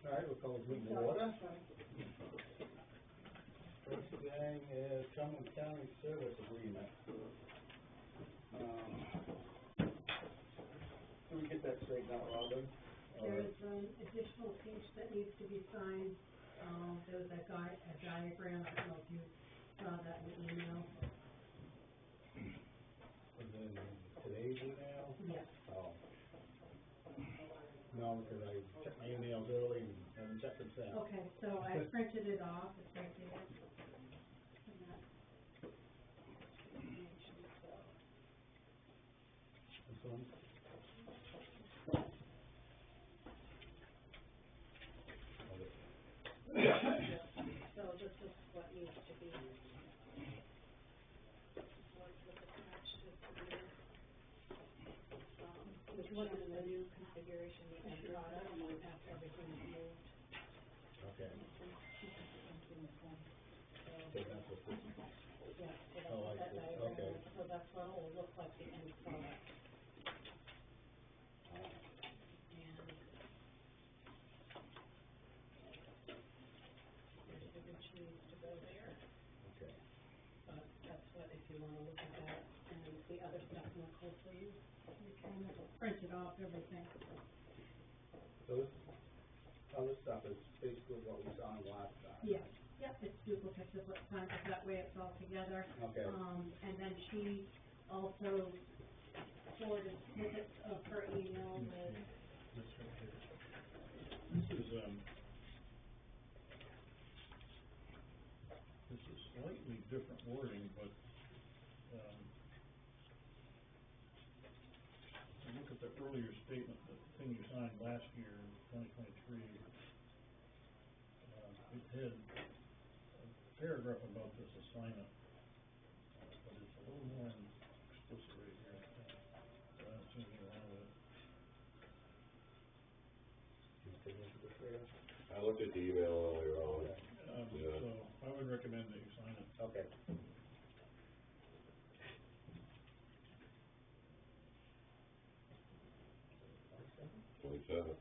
All right, we'll call this meeting to order. First thing is Cumberland County Service Agreement. Can we get that straightened out, Robin? There's an additional page that needs to be signed. There was a diagram, I don't know if you saw that in the email. Was it in today's email? Yes. Oh. No, because I checked my emails early and haven't checked them since. Okay, so I printed it off, it's right there. This one? So this is what needs to be, which was the new configuration, the end product, after everything is moved. Okay. So that's what this is. Yeah, so that's Oh, what I that see. diagram Okay. is. So that's what it will look like, the end product. And your signature needs to go there. Okay. But that's what, if you want to look at that, and the other stuff more closely, you can print it off, everything. So this other stuff is basically what we saw in last time. Yes, yep, it's duplicates of what's signed, but that way it's all together. Okay. And then she also forwarded snippets of her email with. This right here. This is slightly different wording, but, look at the earlier statement, the thing you signed last year, 2023. It had a paragraph about this assignment, but it's a little more explicit right here. I don't see anything wrong with it. I looked at the email earlier on. So I would recommend that you sign it. Okay. 27th.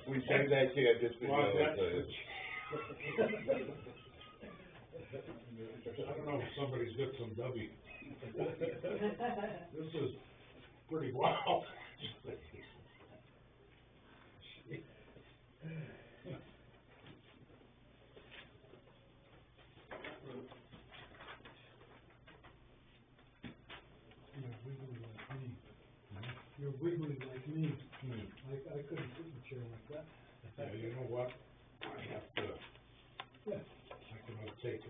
We sang that kid just to I don't know if somebody's got some W. This is pretty wild. You're wiggly like me. I couldn't sit in a chair like that. Yeah, you know what? I have to, I can only take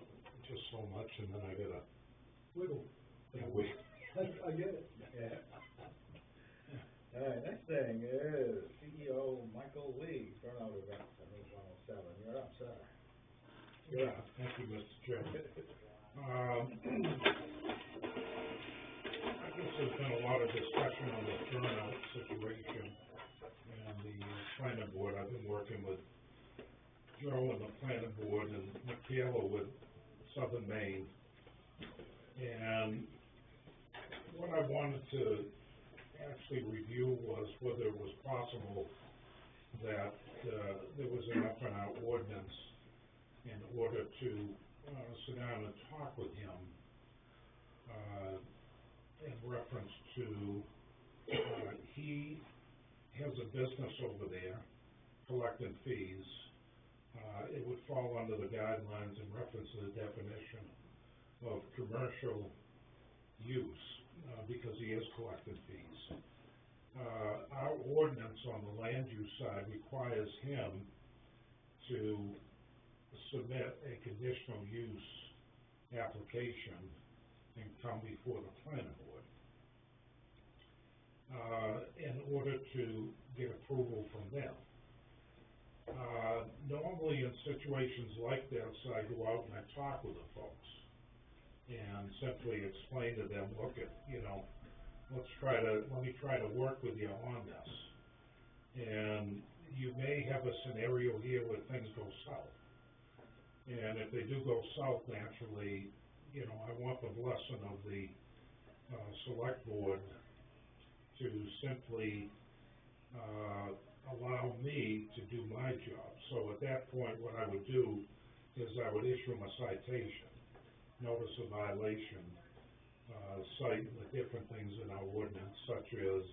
just so much and then I gotta Wiggle. wait. I get it. Yeah. All right, next thing is CEO Michael Lee, turnout events, I think 107. You're up, sir. Yeah, thank you, Mr. Chairman. I guess there's been a lot of discussion on the turnout situation and the planning board. I've been working with Joe and the planning board and Michaela with Southern Maine. And what I wanted to actually review was whether it was possible that there was an F and R ordinance in order to sit down and talk with him in reference to he has a business over there collecting fees, it would fall under the guidelines in reference to the definition of commercial use, because he is collecting fees. Our ordinance on the land use side requires him to submit a conditional use application and come before the planning board, in order to get approval from them. Normally in situations like this, I go out and I talk with the folks and simply explain to them, look, let me try to work with you on this. And you may have a scenario here where things go south. And if they do go south naturally, I want the blessing of the select board to simply allow me to do my job. So at that point, what I would do is I would issue them a citation, notice of violation, citing the different things in our ordinance, such as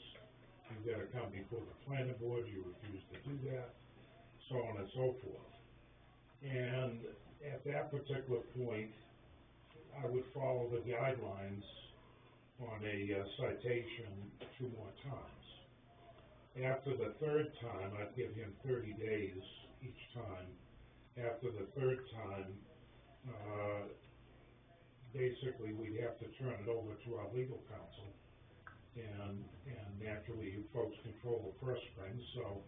you've got to come before the planning board, you refuse to do that, so on and so forth. And at that particular point, I would follow the guidelines on a citation 2 more times. After the third time, I'd give him 30 days each time. After the third time, basically we'd have to turn it over to our legal counsel, and naturally you folks control the purse strings, so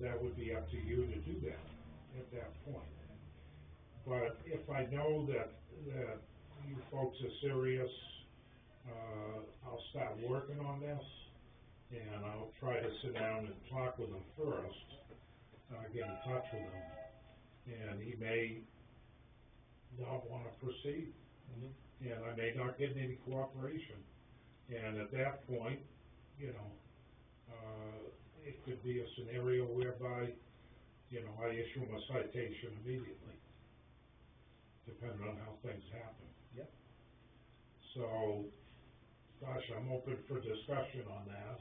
that would be up to you to do that at that point. But if I know that you folks are serious, I'll start working on this, and I'll try to sit down and talk with him first, get in touch with him, and he may not want to proceed. And I may not get any cooperation. And at that point, it could be a scenario whereby, I issue him a citation immediately, depending on how things happen. Yep. So, gosh, I'm open for discussion on that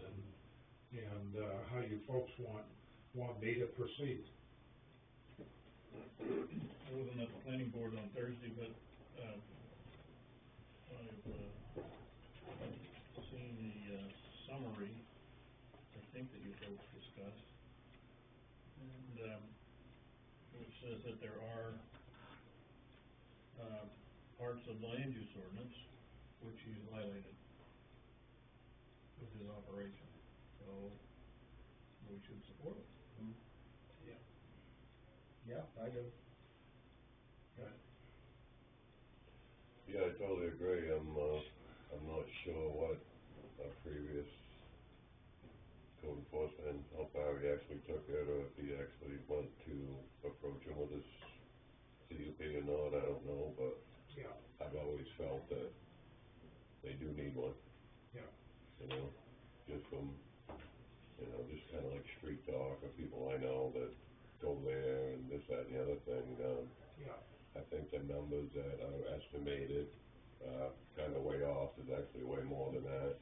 and how you folks want me to proceed. I wasn't at the planning board on Thursday, but I've seen the summary, I think, that you folks discussed, and which says that there are parts of land use ordinance which you highlighted with his operation, so we should support it. Yeah, I do. Yeah, I totally agree. I'm not sure what our previous code enforcement, how far he actually took it, or if he actually went to approach him with his CUP or not, I don't know, but Yeah. I've always felt that they do need one. Yeah. Just from, just kind of like street talk of people I know that go there and this, that, and the other thing. Yeah. I think the numbers that are estimated, kind of way off, is actually way more than that.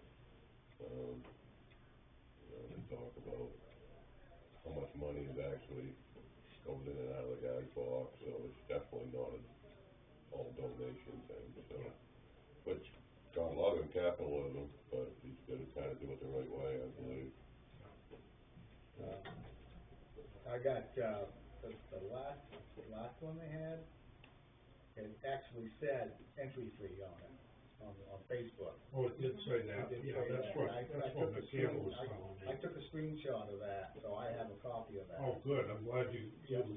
They talk about how much money is actually goes in and out of the guy's box, so it's definitely not an all donation thing, so. Yeah. Which, God love him, capitalism, but he's gotta kind of do it the right way, I believe. I got, the last one they had, it actually said entry fee on it, on Facebook. Oh, it did say that? It did Yeah, say that's that. what I Michaela took a was screen- telling me. I took a screenshot of that, so I have a copy of that. Oh, good, I'm glad you, yeah.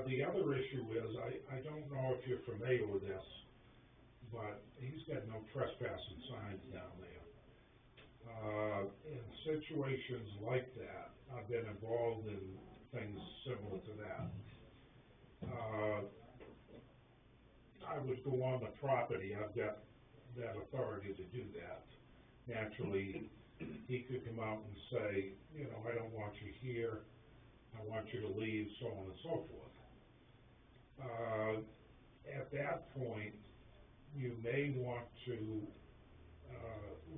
The other issue is, I don't know if you're familiar with this, but he's got no trespassing signs down there. In situations like that, I've been involved in things similar to that. I would go on the property, I've got that authority to do that. Naturally, he could come out and say, I don't want you here, I want you to leave, so on and so forth. At that point, you may want to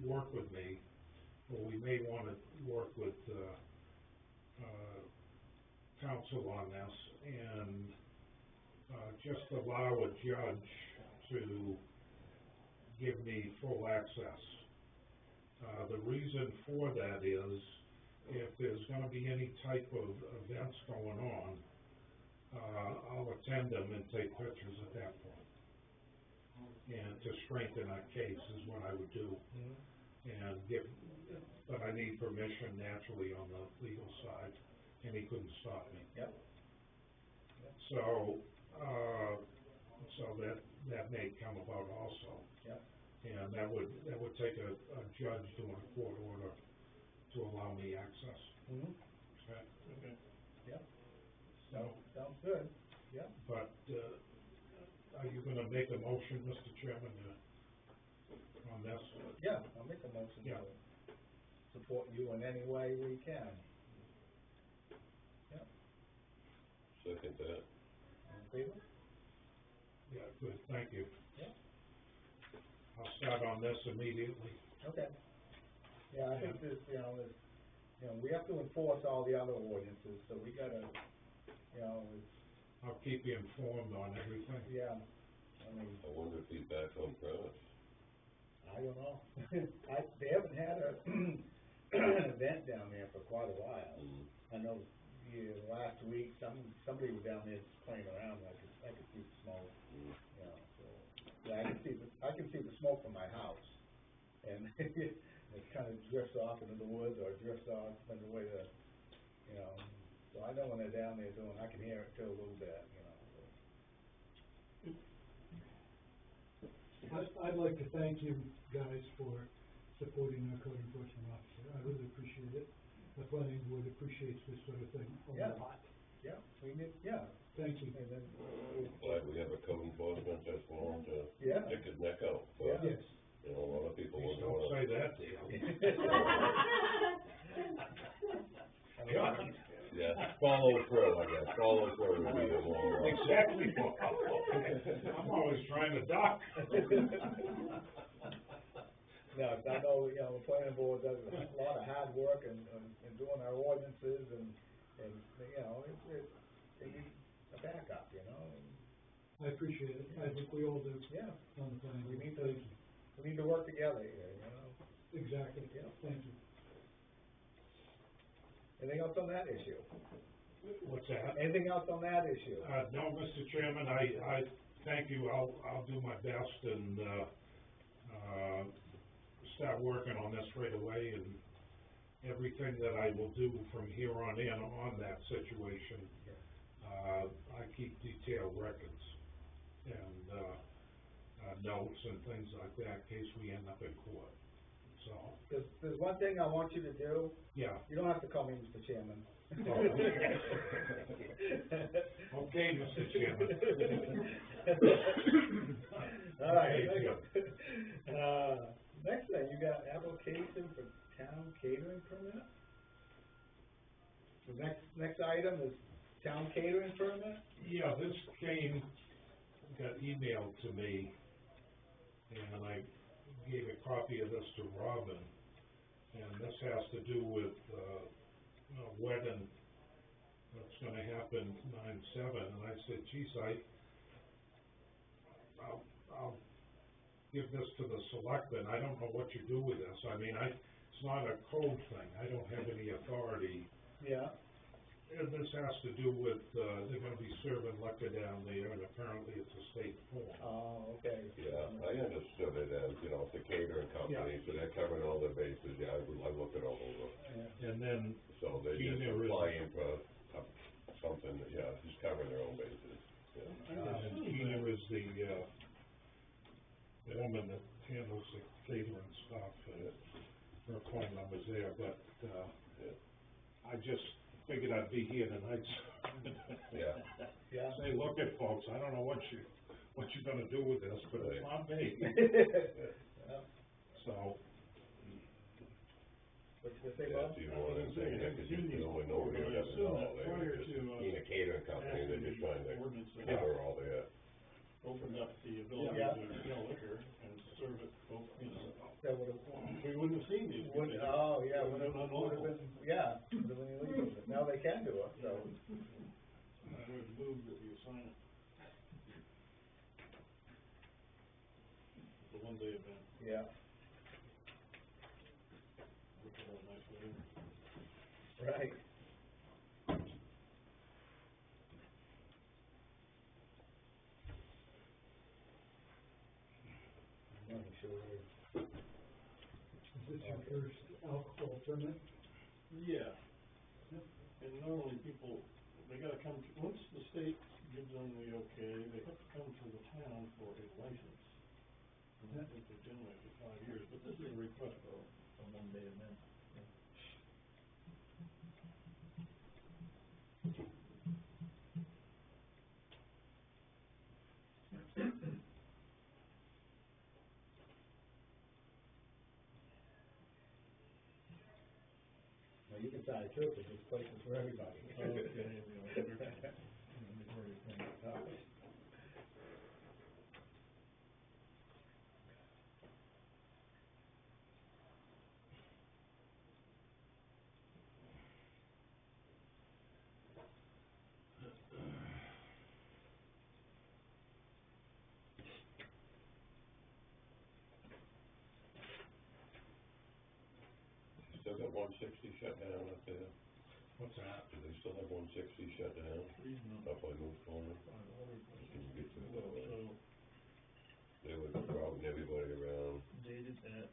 work with me but we may wanna work with, council on this and, just allow a judge to give me full access. The reason for that is, if there's gonna be any type of events going on, I'll attend them and take pictures at that point. And to strengthen our case is what I would do. And but I need permission naturally on the legal side, and he couldn't stop me. Yep. So, that may come about also. Yep. And that would take a judge doing a court order to allow me access. Okay? Okay. Yep. So, Sounds good. Yep. but, are you gonna make a motion, Mr. Chairman, on this? Yeah, I'll make a motion Yeah. to support you in any way we can. Yep. Second that. All in favor? Yeah, good, thank you. Yeah. I'll start on this immediately. Okay. Yeah, I think this, we have to enforce all the other ordinances, so we gotta, I'll keep you informed on everything. yeah, I mean, I wonder if he's back on premise. I don't know. They haven't had an event down there for quite a while. I know, last week, somebody was down there just playing around, I could see the smoke, so, yeah, I can see the smoke from my house, and it kind of drifts off into the woods, or drifts off in the way that, so I know when they're down there doing, I can hear it too a little bit, so. I'd like to thank you guys for supporting our code enforcement officer. I really appreciate it. The planning board appreciates this sort of thing a lot. Yeah, we need, yeah. Thank you. And then, Glad we have a code enforcement that's willing to Yeah. stick his neck out, but, Yes. a lot of people Please wouldn't don't wanna. say that, Dale. Yeah, follow through, I guess, follow through would be the long run. Exactly. I'm always trying to duck. No, I know, the planning board does a lot of hard work in doing our ordinances and, it needs a backup, I appreciate it. I think we all do Yeah, on the planning we board. need to, Thank you. we need to work together here, Exactly. Yeah. Thank you. Anything else on that issue? What's that? Anything else on that issue? No, Mr. Chairman, I thank you. I'll do my best and, start working on this right away, and everything that I will do from here on in on that situation. I keep detailed records and, notes and things like that in case we end up in court, so. There's one thing I want you to do. Yeah. You don't have to call me Mr. Chairman. Okay, Mr. Chairman. All right. Okay, Next thing, you got application for town catering permit? The next item is town catering permit? Yeah, this got emailed to me, and I gave a copy of this to Robin, and this has to do with, a wedding that's gonna happen 9/7, and I said, geez, I'll give this to the selectmen. I don't know what you do with this. I mean, it's not a code thing. I don't have any authority. Yeah. And this has to do with, they're gonna be serving liquor down there, and apparently it's a state form. Oh, okay. Yeah, I understood it as, it's a catering company, so they're covering all their bases, yeah, I looked it all over. Yeah. And then, So they just Gina is- applying for something, just covering their own bases, and Gina is the woman that handles the catering stuff, and her phone number's there, but, I just figured I'd be here tonight. Yeah. Yeah. Say, look at folks, I don't know what you're gonna do with this, but it's not me. Yeah. So, What you gonna say, Yeah, Bob? so you know what I'm saying, because you only know what you have to know, they're just being a catering company, they're just trying to cover all their opened up the ability Yeah. to sell liquor and serve it, That would've, we wouldn't have seen these. would, oh, yeah, Would've would've been been, unlawful. yeah, would've been illegal, but now they can do it, so. I would move that we assign it. It's a one-day event, Yeah, look at all nice weather. right. I'm not sure. Is this your first alcohol permit? Yeah. And normally people, they gotta come to, once the state gives them the okay, they have to come to the town for a license. And I think they generally for 5 years, but this is a request for a one-day event. Well, you can sign it too, because this place is for everybody. Still got 160 shut down up there? What's that? Do they still have 160 shut down up by Moose Corner? Can you get to it that way? So, They were routing everybody around. dated at,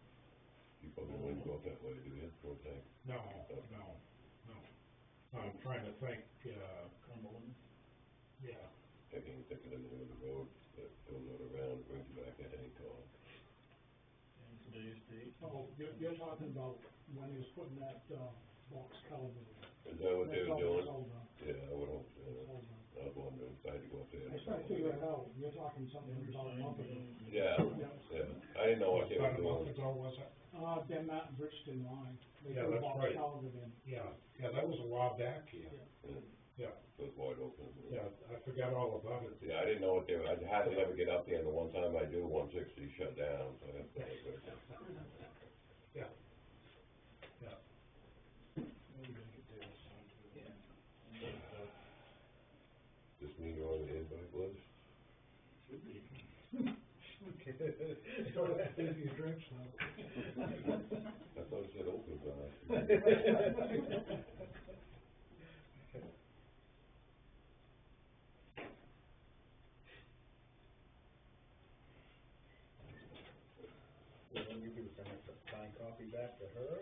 You probably wouldn't go that way, do you? Don't think. No. I'm trying to think, Cumberland. yeah, I can't think of the name of the road that goes out around, brings you back to Hancock. And today's date. Oh, you're talking about when he was putting that, box culvert in. Is that what they That's were all- doing? that's all done. Yeah, I would hope, That's all done. I was wondering if I had to go up there. I was trying to figure it out, you're talking something about a month ago. Yeah, yeah, I didn't know what they were about a month doing. ago, was it? They're not in Bridgeton line, they Yeah, put a that's box right. culvert in. Yeah, that was a while back here. Yeah, Yeah, it was wide open. yeah, I forgot all about it. Yeah, I didn't know what they were, I hardly ever get up there, and the one time I do, 160 shut down, so that's not good. Yeah. Yeah. This mean you're on the invite list? Should be. So that's busy your drinks now. I thought it said open bar. Well, when you do, send a signed copy back to her?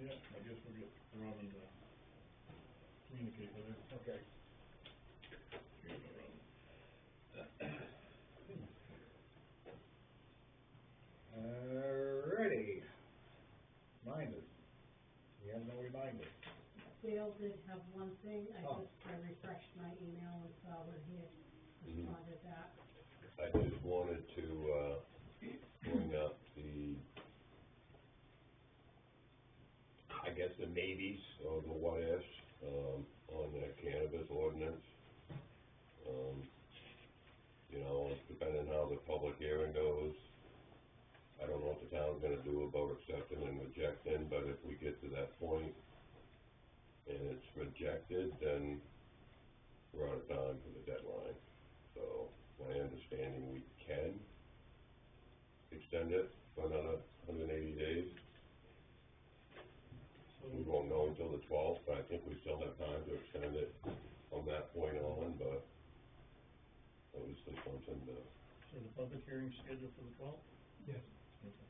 Yeah, I guess we'll get Robin to communicate with her. Okay. Here you go, Robin. Alrighty. Reminders. We have no reminders. Dale did have one thing, Oh. I refreshed my email and saw where he had responded back. I just wanted to, bring up the, I guess the maybes or the what ifs, on the cannabis ordinance. You know, depending how the public hearing goes, I don't know what the town's gonna do about accepting and rejecting, but if we get to that point and it's rejected, then we're out of time for the deadline. So, my understanding, we can extend it for another 180 days. We won't know until the 12th, but I think we still have time to extend it from that point on, but that was just something to, So the public hearing's scheduled for the 12th? Yes. Okay.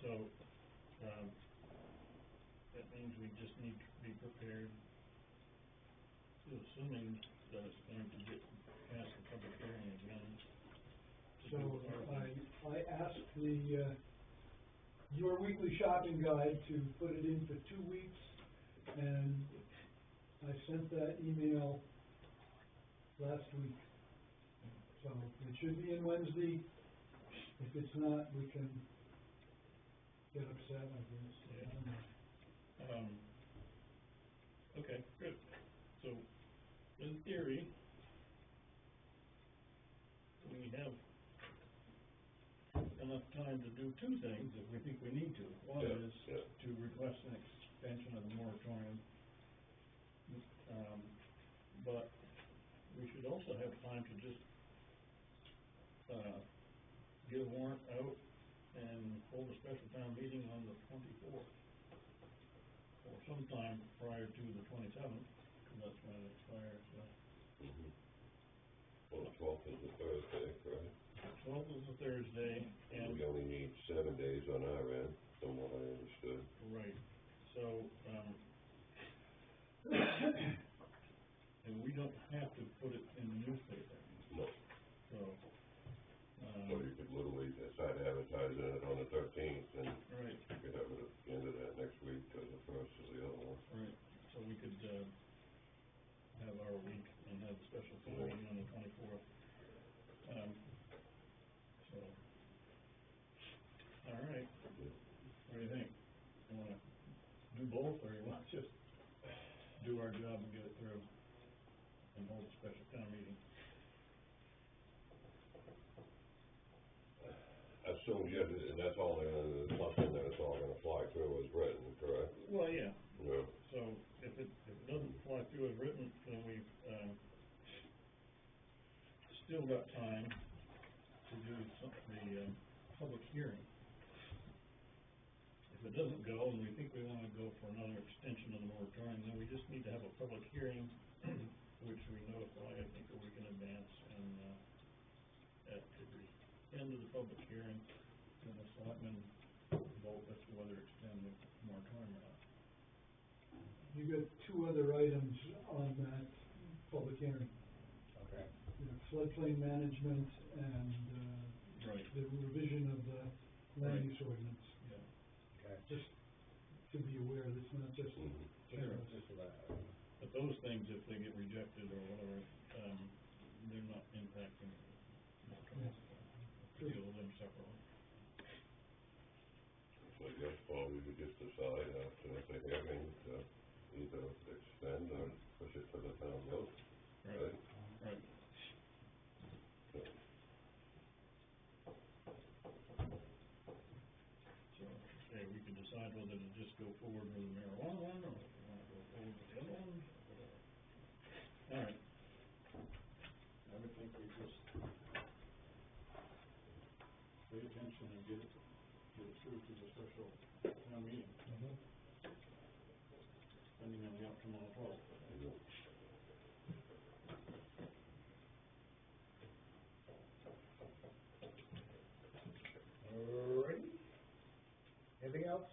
So, that means we just need to be prepared, assuming that it's going to get past the public hearing again. So I asked your weekly shopping guide to put it in for 2 weeks, and I sent that email last week. So it should be in Wednesday. If it's not, we can get upset, I guess. I don't know. Okay, good. So, in theory, we time to do two things if we think we need to. One Yeah, is yeah. to request an extension of the moratorium. But we should also have time to just, get a warrant out and hold a special town meeting on the 24th. Or sometime prior to the 27th, because that's when it expires, so. Mhm. Well, the 12th is a Thursday, right? 12th is a Thursday, and. We only need 7 days on our end, from what I understood. Right, so, and we don't have to put it in the newspaper, No, so, so you could literally start advertising it on the 13th, and right, you could have it at the end of that next week, or the first or the other one. right, so we could, have our week and have a special town meeting on the 24th. So, all right, what do you think? You wanna do both, or you wanna just do our job and get it through and hold a special town meeting? As soon as, and that's all, something that it's all gonna fly through as written, correct? Well, yeah, Yeah. so if it doesn't fly through as written, then we've, still got time to do the public hearing. If it doesn't go, and we think we wanna go for another extension of the moratorium, then we just need to have a public hearing, which we notify, I think, a week in advance, and, at the end of the public hearing, then the selectmen vote as to whether to extend the moratorium or not. You got two other items on that public hearing, Okay. you know, floodplain management and, Right. the revision of the land use ordinance. Yeah. Okay. Just to be aware, that's not just Mhm. general. Just for that. But those things, if they get rejected or whatever, they're not impacting the moratorium. Deal with them separately. So I guess, Paul, we could just decide after the hearing to either extend or push it to the town vote, right? Right. So, So, okay, we can decide whether to just go forward with the marijuana one, or if we wanna go forward with the other one, or whatever. All right. I would think we just pay attention and get it through to the special town meeting, depending on the outcome on the 12th. you know, Alrighty. Anything else,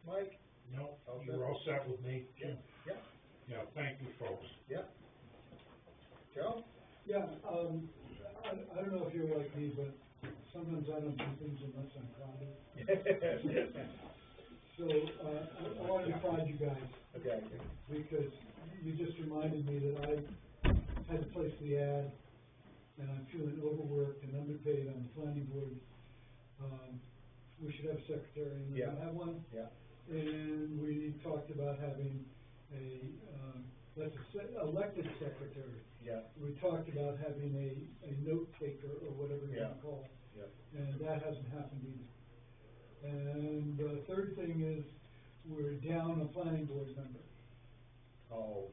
Mike? No, All you're set? all set with me, Jim? Yeah, Yeah, thank you, folks. yeah. Joe? Yeah, I don't know if you're like me, but sometimes I don't do things unless I'm proud of. So, I wanted to prod you guys, Okay. because you just reminded me that I had to place the ad, and I'm feeling overworked and underpaid on the planning board. We should have a secretary, and we don't Yeah. have one. Yeah, And we talked about having elected secretary. yeah, We talked about having a note taker, or whatever you Yeah. want to call it. yeah. And that hasn't happened either. And the third thing is, we're down a planning board member. Oh.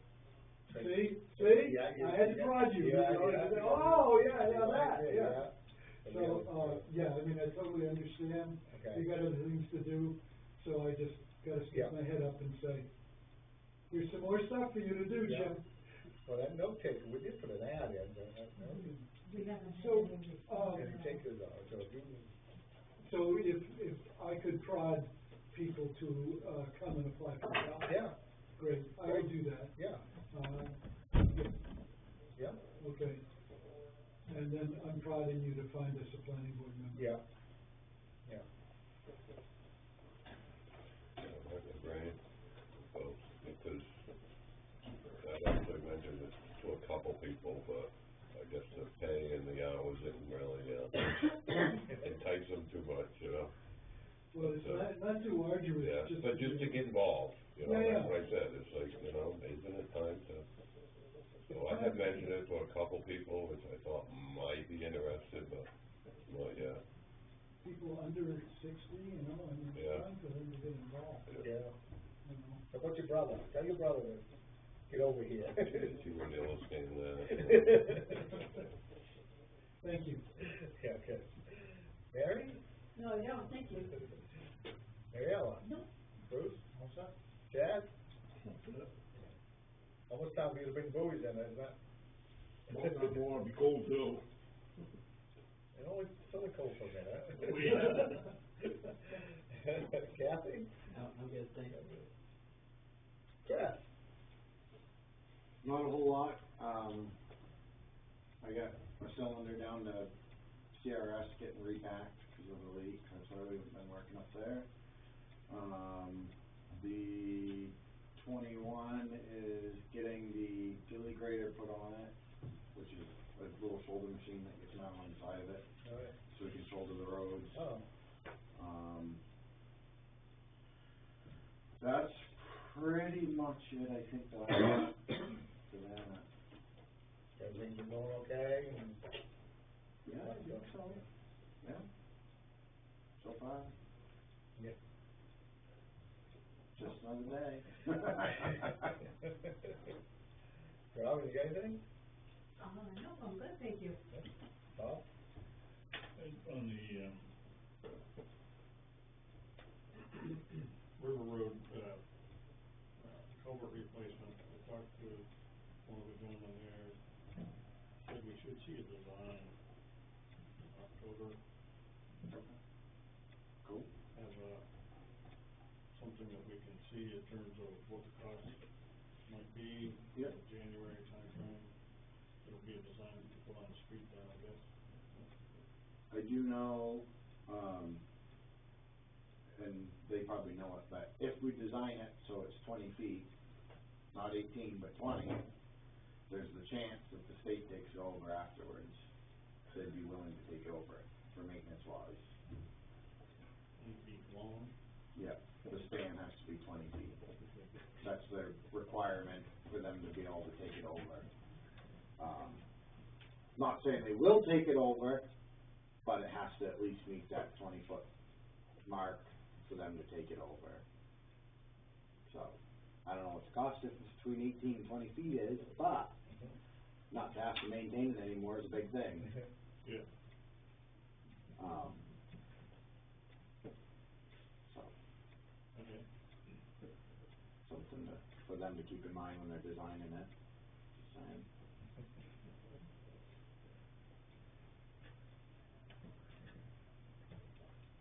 See? Yeah, I had to prod you. Yeah, You know, yeah. I said, oh, yeah, You like that, it, yeah. yeah. So, yeah, I mean, I totally understand. Okay. You got other things to do, so I just gotta Yeah. stick my head up and say, here's some more stuff for you to do, Yeah. Jim. Well, that note taker, we did put an ad in, but that note, We haven't had So, any. any takers are, so if you, So if I could prod people to, come and apply for the job. yeah, Great, I will do that. yeah, yeah, Okay. And then I'm prodding you to find us a planning board member. yeah, yeah. that's a brain, folks, because I actually mentioned it to a couple people, but I guess the pay and the hours didn't really, entice them too much, you know? Well, it's not too arduous, Yeah, just. but just to get involved, you know, Yeah, that's yeah. what I said, it's like, you know, isn't it time to, so I had mentioned it to a couple people, which I thought might be interested, but not yet. People under get involved, Yeah. you know. How about your brother? Tell your brother to get over here. She wouldn't understand that. Thank you. Yeah, good. Mary? No, I don't, thank you. Mariella? No. Bruce? All set? Chad? Almost time for you to bring buoys in, isn't it? Well, not more, it'd be cold too. It's only cold for a minute. Oh, yeah. Kathy? I'm good, thank you. Chad? Not a whole lot, I got a cylinder down to CRS getting repacked because of the leak, that's why we've been working up there. The 21 is getting the dilly grader put on it, which is a little shoulder machine that gets mounted on the side of it, All right. so we can shoulder the roads. Oh, That's pretty much it, I think, that I got for that. everything's been going okay? And Yeah, I think so. Yeah. So far, Yeah. just another day. Rob, you got anything? No, I'm good, thank you. Bob? On the, River Road, culvert replacement, I talked to one of the gentlemen there, said we should see a design in October. Cool. Have, something that we can see in terms of what the cost might be. Yep. In January timeframe. It'll be a design to put on the street there, I guess. I do know, and they probably know it, but if we design it so it's 20 feet, not 18, but 20, there's the chance that the state takes it over afterwards. They'd be willing to take over it for maintenance wise. 20 feet long. Yeah, the span has to be 20 feet. That's their requirement for them to be able to take it over. Not saying they will take it over, but it has to at least meet that 20-foot mark for them to take it over. So, I don't know what the cost difference between 18 and 20 feet is, but not to have to maintain it anymore is a big thing. Yeah. So, Okay. something for them to keep in mind when they're designing it. Just saying.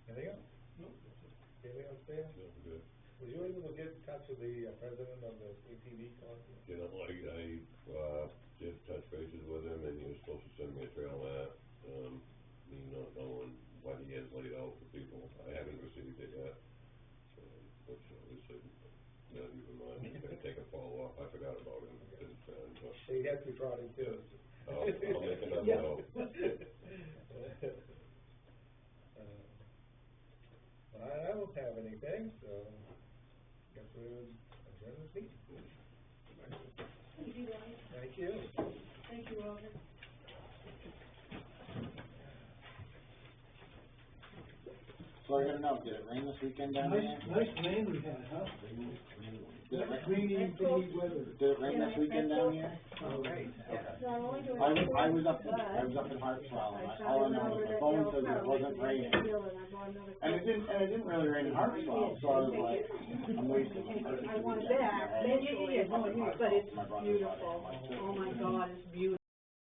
Anything else? Nope. Anything else there? No, good. Was you able to get in touch with the president of the ATV club? You know, I just touched bases with him, and he was supposed to send me a trail map, me not knowing what he has laid out for people. I haven't received it yet, which obviously, not even mind, I'm gonna take a follow-up, I forgot about him, this time, but So you have to try to do it. I'll make another note. I don't have anything, so guess we'll adjourn this meeting. Thank you, guys. Thank you. Thank you, Robert. So I gotta know, did it rain this weekend down there? Nice rain we had, huh? Did it rain? Rainy, windy weather. Did it rain this weekend down here? Oh, right. Not only do I was up in Hartsville, and all I know is my phone says it wasn't raining. And it didn't really rain in Hartsville, so I was like, I'm wasting my I want that, but it's beautiful, oh my God.